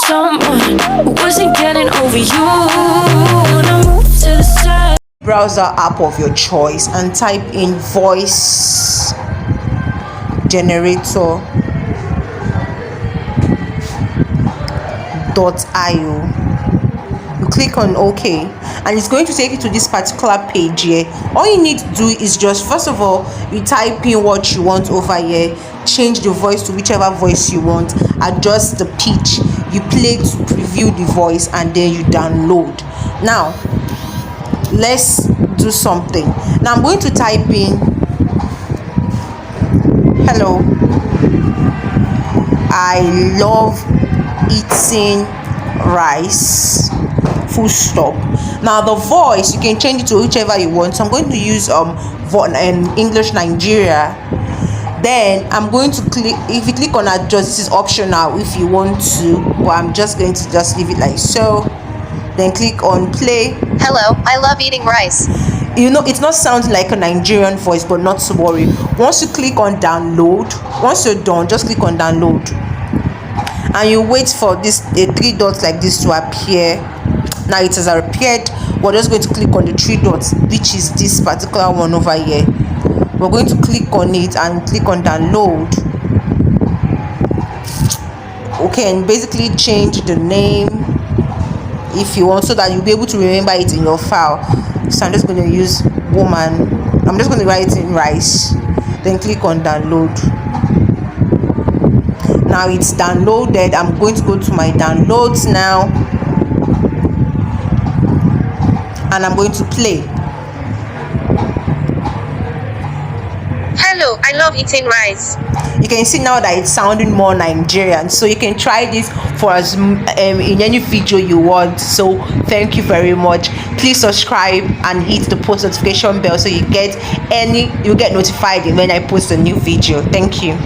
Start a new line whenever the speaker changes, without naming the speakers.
someone who wasn't getting over you. When I moved to the side.
Browser app of your choice and type in voice generator .io. You click on OK and it's going to take you to this particular page here. All you need to do is just, first of all, you type in what you want over here, change the voice to whichever voice you want, adjust the pitch, you play to preview the voice, and then you download. Now let's do something. Now I'm going to type in hello, I love eating rice, full stop. Now the voice, you can change it to whichever you want. So I'm going to use English Nigeria. Then I'm going to click, if you click on adjust, this is optional if you want to, but I'm just going to just leave it like so. Then click on play.
Hello, I love eating rice.
You know, it's not sounding like a Nigerian voice, but not to worry. Once you click on download, once you're done, just click on download and you wait for this three dots like this to appear. Now it has appeared. We're just going to click on the three dots, which is this particular one over here. We're going to click on it and click on download. Okay, and basically change the name if you want, so that you'll be able to remember it in your file. So I'm just going to use woman. I'm just going to write in rice, then click on download. Now it's downloaded. I'm going to go to my downloads now and I'm going to play.
Hello, I love eating rice.
You can see now that it's sounding more Nigerian, so you can try this for as in any video you want. So thank you very much. Please subscribe and hit the post notification bell so you get notified when I post a new video. Thank you.